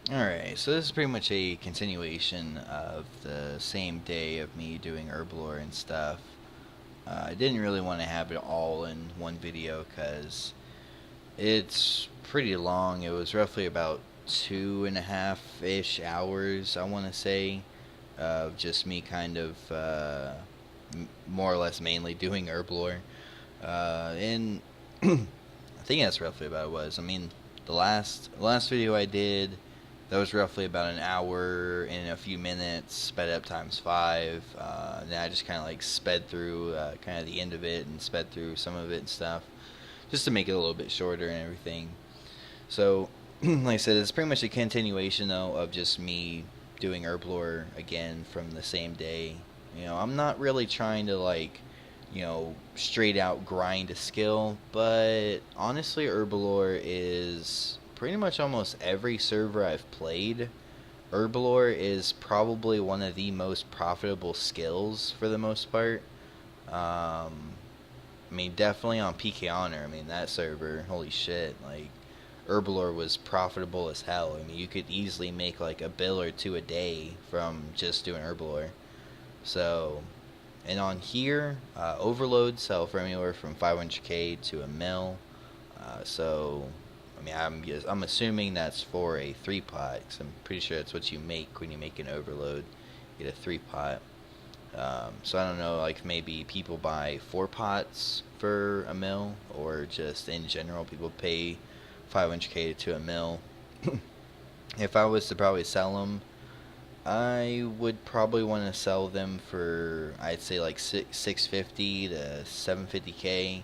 Alright, so this is pretty much a continuation of the same day of me doing herb lore and stuff. I didn't really want to have it all in one video because it's pretty long. It was roughly about 2.5-ish hours, I want to say, of just me kind of more or less mainly doing herb lore. And I think that's roughly about what it was. I mean, the last video I did, that was roughly about an hour and a few minutes, sped up times five. And then I just kind of like sped through kind of the end of it and sped through some of it and stuff, just to make it a little bit shorter and everything. So, like I said, it's pretty much a continuation though of just me doing herb lore again from the same day. I'm not really trying to like straight out grind a skill, but honestly, Herbalore is pretty much almost every server I've played. Herbalore is probably one of the most profitable skills for the most part. I mean, definitely on PK Honor. I mean, that server, holy shit, like Herbalore was profitable as hell. I mean, you could easily make like a bill or two a day from just doing Herbalore. So, and on here, overloads sell for anywhere from 500k to a mil. So, I mean, I'm assuming that's for a 3 pot, because I'm pretty sure that's what you make when you make an overload. You get a 3 pot. So I don't know, like maybe people buy 4 pots for a mil, or just in general people pay 500k to a mil. If I was to probably sell them, I would probably want to sell them for, I'd say like 650 to 750k.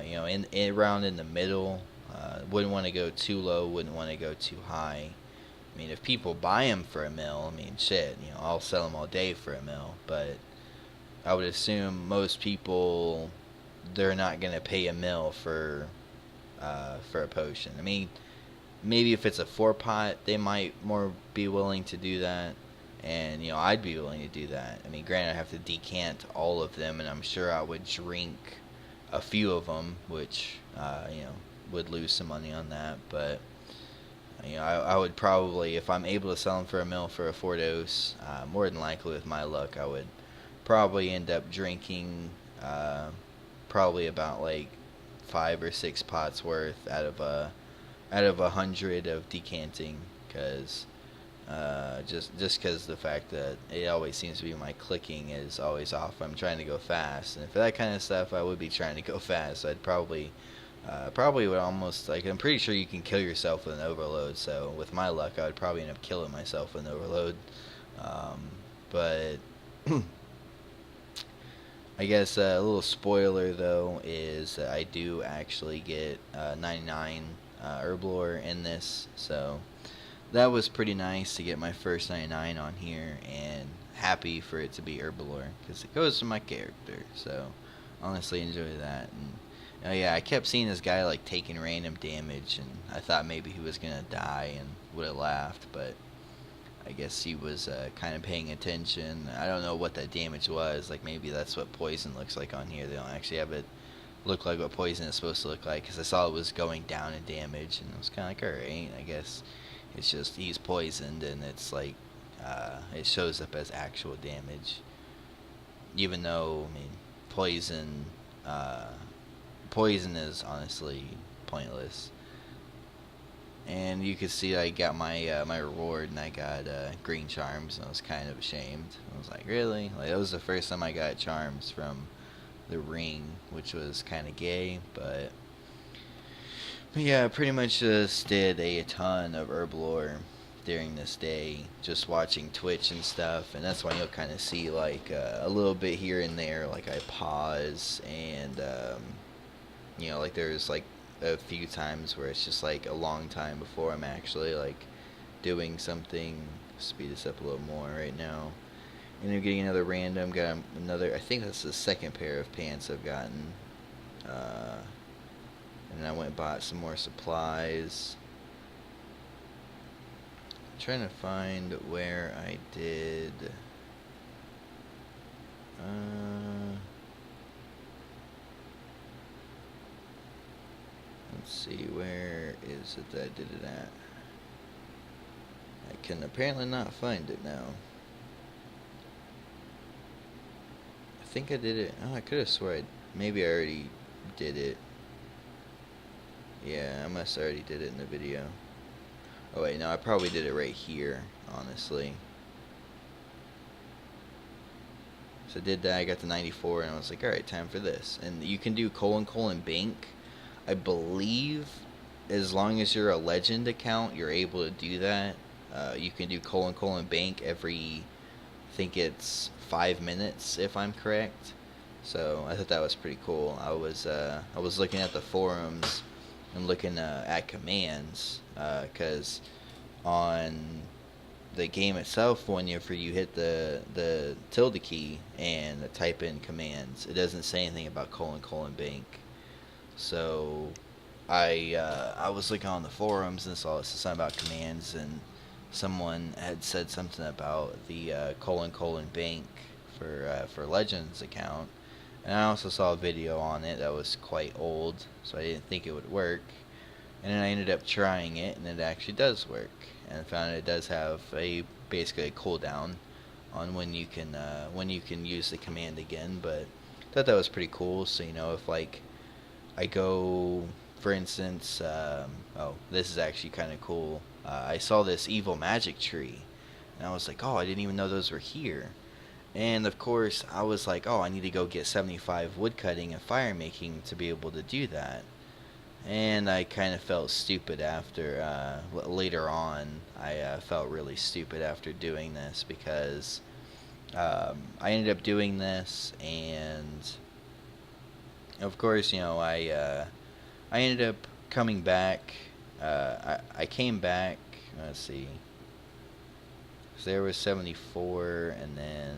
In around in the middle. Wouldn't want to go too low. Wouldn't want to go too high. I mean, if people buy them for a mil, I mean, shit. I'll sell them all day for a mil. But I would assume most people, they're not gonna pay a mil for a potion. I mean, maybe if it's a 4 pot, they might more be willing to do that, and I'd be willing to do that. I mean, granted, I have to decant all of them, and I'm sure I would drink a few of them, which would lose some money on that. But I would probably, if I'm able to sell them for a mil for a 4 dose, more than likely with my luck, I would probably end up drinking probably about like 5 or 6 pots worth out of 100 of decanting, because just because the fact that it always seems to be my clicking is always off. I'm trying to go fast, and for that kind of stuff, I would be trying to go fast. So I'd probably would almost, like, I'm pretty sure you can kill yourself with an overload. So with my luck, I would probably end up killing myself with an overload. But I guess a little spoiler though is that I do actually get 99 Herblore in this, so that was pretty nice to get my first 99 on here, and happy for it to be Herblore because it goes to my character. So honestly, enjoy that. And oh yeah, I kept seeing this guy like taking random damage, and I thought maybe he was gonna die and would have laughed, but I guess he was kind of paying attention. I don't know what that damage was. Like, maybe that's what poison looks like on here. They don't actually have it look like what poison is supposed to look like, because I saw it was going down in damage, and I was kind of like, alright, I guess it's just he's poisoned, and it's like it shows up as actual damage. Even though, I mean, poison, uh, poison is honestly pointless. And you could see I got my reward, and I got green charms, and I was kind of ashamed. I was like, really? Like, that was the first time I got charms from the ring, which was kind of gay, but yeah, I pretty much just did a ton of herblore during this day, just watching Twitch and stuff, and that's why you'll kind of see like a little bit here and there, like I pause, and like there's like a few times where it's just like a long time before I'm actually like doing something. Speed this up a little more right now. And I'm getting another random. Got another. I think that's the second pair of pants I've gotten. Uh, and I went and bought some more supplies. I'm trying to find where I did. Let's see, where is it that I did it at? can apparently not find it now. I think I did it. Oh, I could have swore maybe I already did it. Yeah, I must already did it in the video. Oh wait, no, I probably did it right here, honestly. So I did that, I got to 94, and I was like, alright, time for this. And you can do : bank. I believe as long as you're a legend account, you're able to do that. You can do : bank every, I think it's 5 minutes, if I'm correct. So I thought that was pretty cool. I was looking at the forums and looking at commands, because on the game itself, whenever you hit the tilde key and type in commands, it doesn't say anything about : bank. So I was looking on the forums and saw something about commands, and someone had said something about the : bank for Legends account, and I also saw a video on it that was quite old, so I didn't think it would work. And then I ended up trying it, and it actually does work. And I found it does have basically a cooldown on when you can use the command again. But I thought that was pretty cool. So if like I go, for instance, oh, this is actually kind of cool. I saw this evil magic tree, and I was like, oh, I didn't even know those were here. And of course, I was like, oh, I need to go get 75 woodcutting and fire making to be able to do that. And I kind of felt stupid after, later on, I felt really stupid after doing this, because I ended up doing this, and of course, I ended up coming back. I came back, let's see, so there was 74, and then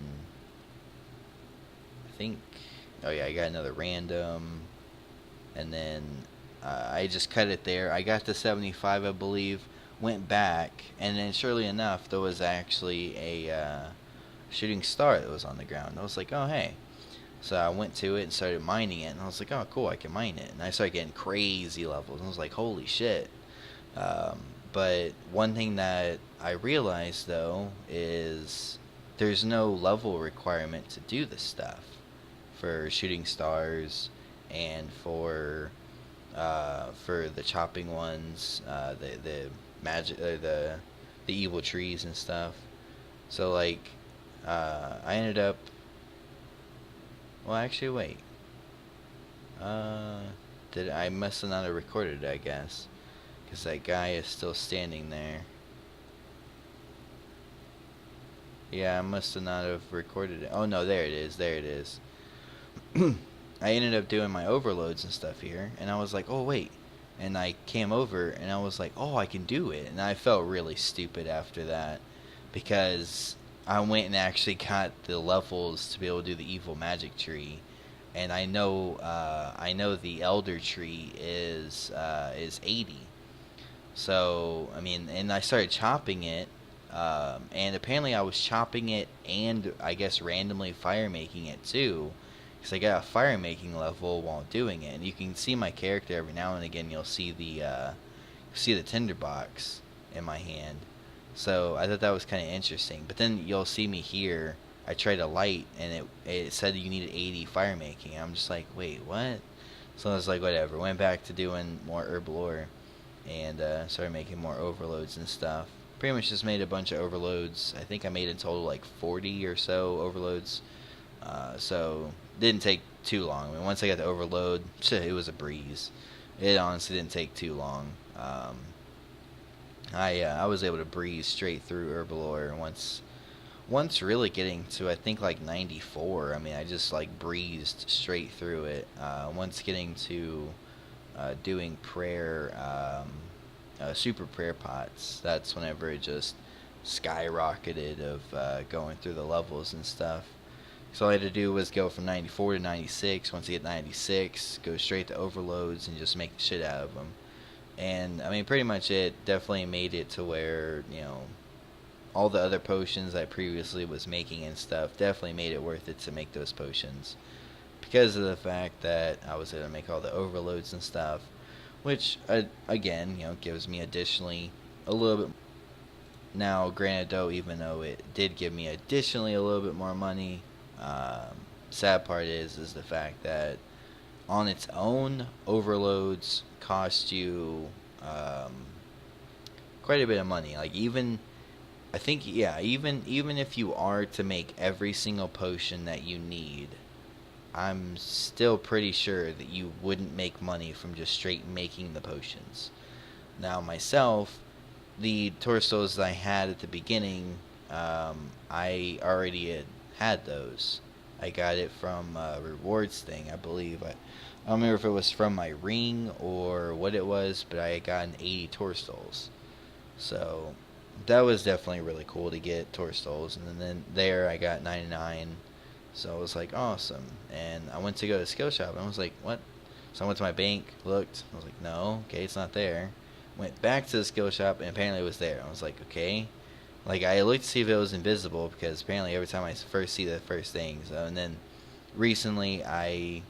I think, oh yeah, I got another random, and then I just cut it there. I got to 75, I believe, went back, and then surely enough, there was actually a shooting star that was on the ground. I was like, oh, hey. So I went to it and started mining it, and I was like, oh, cool, I can mine it. And I started getting crazy levels, and I was like, holy shit. But one thing that I realized, though, is there's no level requirement to do this stuff for shooting stars and for the chopping ones, the magic, the evil trees and stuff. So like, I ended up. Well, actually, wait. I must have not have recorded it, I guess, because that guy is still standing there. Yeah, I must have not have recorded it. Oh no, there it is. There it is. I ended up doing my overloads and stuff here, and I was like, oh wait, and I came over and I was like, oh, I can do it. And I felt really stupid after that, because I went and actually got the levels to be able to do the evil magic tree, and I know the elder tree is 80. So I mean, and I started chopping it, and apparently I was chopping it and I guess randomly fire making it too. Because I got a fire making level while doing it, and you can see my character every now and again. You'll see the tinderbox in my hand, so I thought that was kind of interesting. But then you'll see me here. I tried a light, and it said you needed 80 fire making. I'm just like, wait, what? So I was like, whatever. Went back to doing more herbal ore, and started making more overloads and stuff. Pretty much just made a bunch of overloads. I think I made in total like 40 or so overloads. So didn't take too long. I mean, once I got the overload, it was a breeze. It honestly didn't take too long. I was able to breeze straight through herbal ore once really getting to, I think, like 94. I mean, I just like breezed straight through it. Once getting to doing prayer, super prayer pots, that's whenever it just skyrocketed of going through the levels and stuff. So all I had to do was go from 94 to 96. Once I get 96, go straight to overloads and just make the shit out of them. And I mean, pretty much it definitely made it to where, all the other potions I previously was making and stuff definitely made it worth it to make those potions, because of the fact that I was able to make all the overloads and stuff, which again, gives me additionally a little bit Now, granted, though, even though it did give me additionally a little bit more money, um, sad part is the fact that on its own, overloads cost you um, quite a bit of money. Like even I think yeah, even if you are to make every single potion that you need, I'm still pretty sure that you wouldn't make money from just straight making the potions. Now myself, the tourstones that I had at the beginning, I already had those. I got it from a rewards thing, I believe. I don't remember if it was from my ring or what it was, but I got an 80 tourstones. So that was definitely really cool to get tourstones. And then there I got 99. So I was like, awesome. And I went to go to the skill shop and I was like, what? So I went to my bank, looked. I was like, no, okay, it's not there. Went back to the skill shop and apparently it was there. I was like, okay. Like I looked to see if it was invisible because apparently every time I first see the first thing. So and then recently I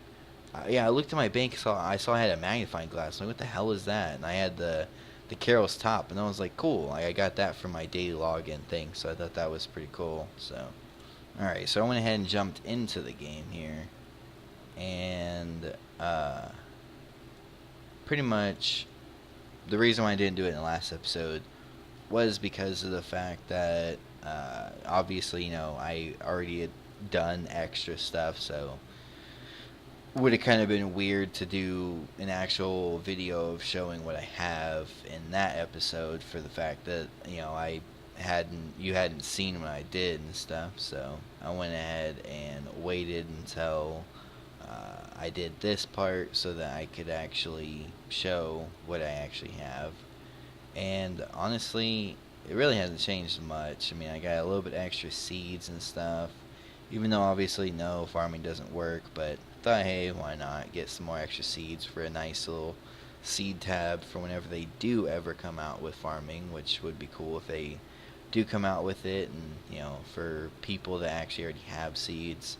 looked at my bank. I saw I had a magnifying glass. I'm like, what the hell is that? And I had the Carol's top, and I was like, cool. Like I got that from my daily login thing, so I thought that was pretty cool. So, all right, so I went ahead and jumped into the game here, and pretty much the reason why I didn't do it in the last episode was because of the fact that obviously, I already had done extra stuff, so would have kind of been weird to do an actual video of showing what I have in that episode for the fact that you hadn't seen what I did and stuff. So I went ahead and waited until I did this part so that I could actually show what I actually have. And honestly, it really hasn't changed much. I mean, I got a little bit extra seeds and stuff, even though obviously no, farming doesn't work, but thought, hey, why not get some more extra seeds for a nice little seed tab for whenever they do ever come out with farming, which would be cool if they do come out with it. And for people that actually already have seeds,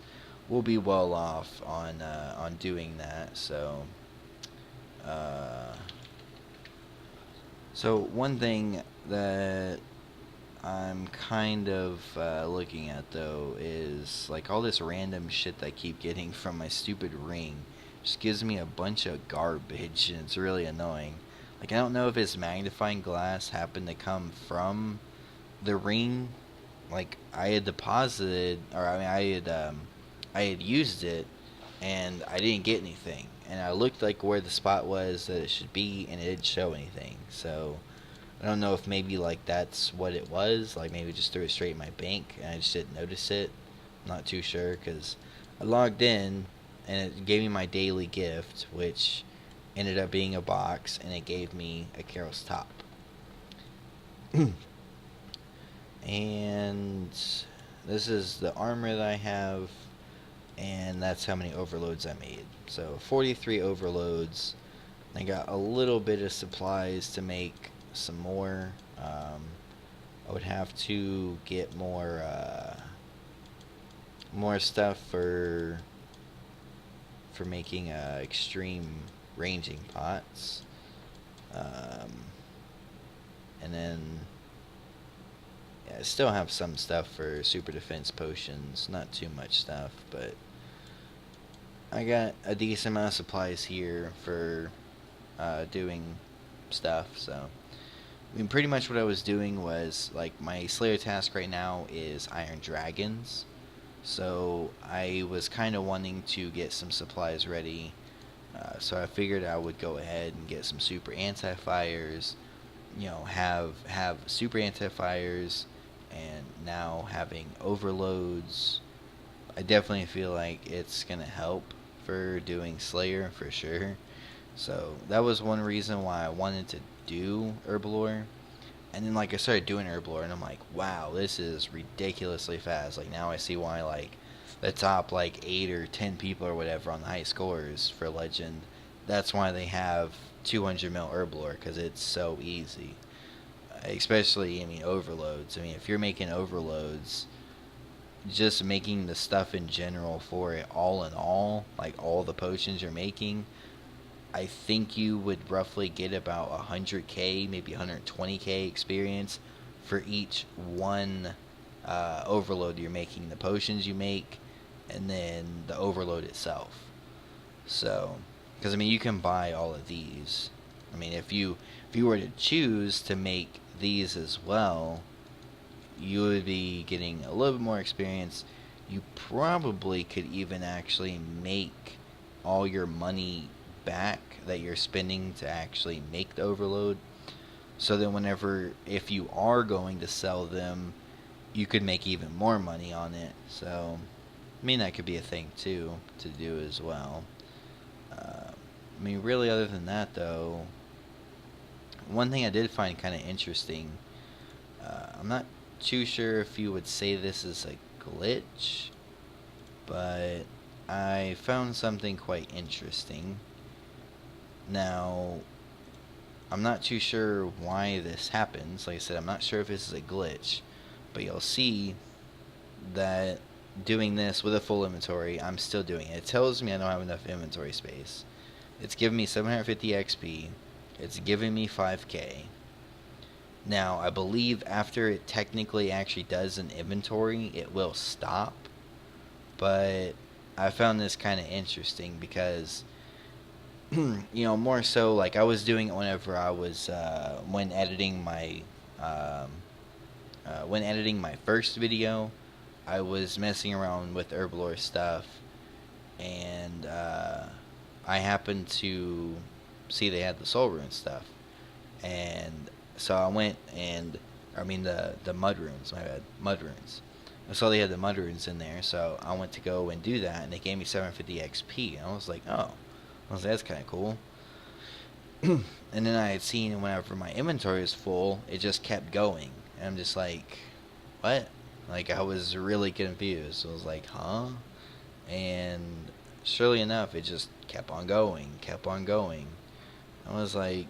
we'll be well off on doing that. So one thing that I'm kind of looking at though is like all this random shit that I keep getting from my stupid ring just gives me a bunch of garbage and it's really annoying. Like I don't know if this magnifying glass happened to come from the ring. Like I had deposited, or I mean I had used it and I didn't get anything. And I looked like where the spot was that it should be and it didn't show anything. So I don't know if maybe like that's what it was. Like maybe just threw it straight in my bank and I just didn't notice it. I'm not too sure because I logged in and it gave me my daily gift, which ended up being a box, and it gave me a Carol's top. And this is the armor that I have, and that's how many overloads I made. So 43 overloads. I got a little bit of supplies to make some more. I would have to get more stuff for making extreme ranging pots, and then I still have some stuff for super defense potions. Not too much stuff, but I got a decent amount of supplies here for doing stuff. So I mean, pretty much what I was doing was, like, my Slayer task right now is Iron Dragons. So I was kind of wanting to get some supplies ready. So I figured I would go ahead and get some super anti-fires. Have super anti-fires, and now having overloads. I definitely feel like it's going to help for doing Slayer for sure. So that was one reason why I wanted to do Herblore. And then like I started doing Herblore and I'm like, wow, this is ridiculously fast. Like now I see why like the top like 8 or 10 people or whatever on the high scores for Legend, that's why they have 200 mil Herblore, because it's so easy. Especially, I mean, overloads. I mean, if you're making overloads, just making the stuff in general for it all in all, like all the potions you're making, I think you would roughly get about 100k, maybe 120k experience for each one overload you're making, the potions you make, and then the overload itself. So, because I mean, you can buy all of these. I mean, if you were to choose to make these as well, you would be getting a little bit more experience. You probably could even actually make all your money back that you're spending to actually make the overload. So then whenever, if you are going to sell them, you could make even more money on it. So, I mean, that could be a thing too, to do as well. I mean, really, other than that, though, one thing I did find kind of interesting, I'm not too sure if you would say this is a glitch, but I found something quite interesting. Now, I'm not too sure why this happens. Like I said, I'm not sure if this is a glitch, but you'll see that doing this with a full inventory, I'm still doing it. It tells me I don't have enough inventory space. It's giving me 750 XP. It's giving me 5k. Now, I believe after it technically actually does an inventory, it will stop. But I found this kind of interesting because, you know, more so like I was doing it whenever I was, when editing my first video, I was messing around with herblore stuff, and I happened to see they had the soul rune stuff, and so I went and, I mean the mud runes, my bad, mud runes. I saw they had the mud runes in there, so I went to go and do that, and they gave me 750 XP, and I was like, oh, that's kind of cool. And then I had seen whenever my inventory was full, it just kept going, and I'm just like, what? Like, I was really confused. I was like, huh? And surely enough, it just kept on going. I was like,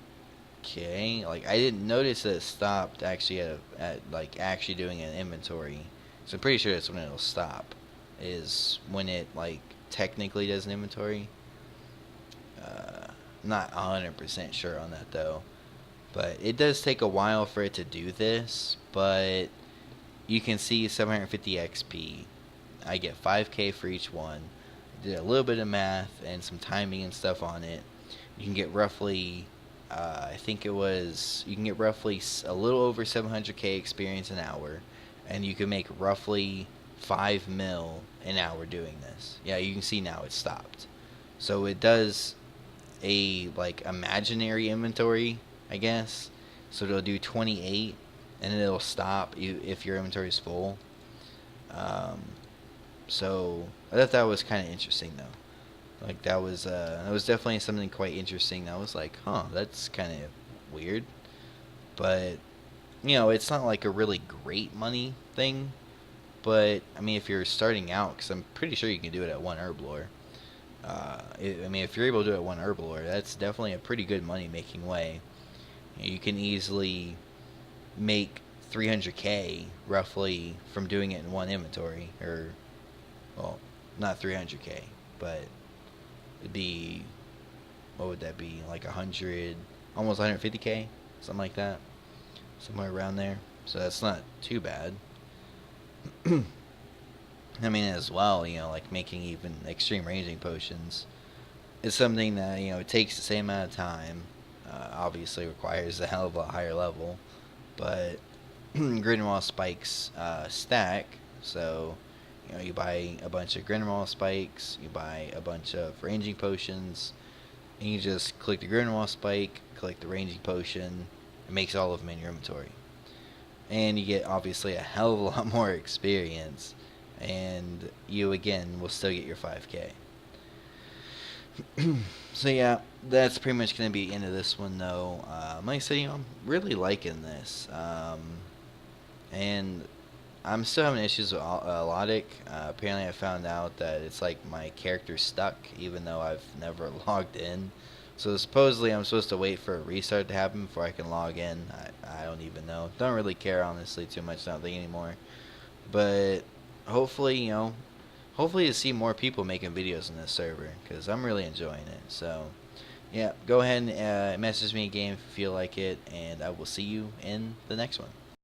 okay. Like, I didn't notice that it stopped actually at like actually doing an inventory. So I'm pretty sure that's when it'll stop. Is when it like technically does an inventory. Not 100% sure on that though. But it does take a while for it to do this. But you can see 750 XP. I get 5k for each one. Did a little bit of math and some timing and stuff on it. You can get roughly, I think it was, you can get roughly a little over 700k experience an hour, and you can make roughly 5 mil an hour doing this. Yeah, you can see now it stopped. So it does a like imaginary inventory, I guess. So it'll do 28, and then it'll stop if your inventory is full. So I thought that was kind of interesting though. Like that was definitely something quite interesting. I was like, huh, that's kind of weird. But you know, it's not like a really great money thing. But I mean, if you're starting out, because I'm pretty sure you can do it at one herblore. I mean, if you're able to do it at one herblore, that's definitely a pretty good money making way. You can easily make 300k roughly from doing it in one inventory, or well, not 300k, but it'd be, what would that be, like 100, almost 150k, something like that, somewhere around there. So that's not too bad. I mean, as well, you know, like making even extreme ranging potions is something that, you know, it takes the same amount of time. Obviously requires a hell of a higher level, but Grindelwald spikes stack. So, you know, you buy a bunch of Grindelwald spikes, you buy a bunch of ranging potions, and you just click the Grindelwald spike, click the ranging potion, it makes all of them in your inventory. And you get obviously a hell of a lot more experience, and you again will still get your 5k. So yeah, that's pretty much going to be the end of this one though. Like I said, you know, I'm really liking this. And I'm still having issues with Logic. Apparently I found out that it's like my character's stuck even though I've never logged in. So supposedly I'm supposed to wait for a restart to happen before I can log in. I don't even know. Don't really care honestly too much, not think anymore. But hopefully, you know, hopefully to see more people making videos on this server, because I'm really enjoying it. So yeah, go ahead and message me a game if you feel like it, and I will see you in the next one.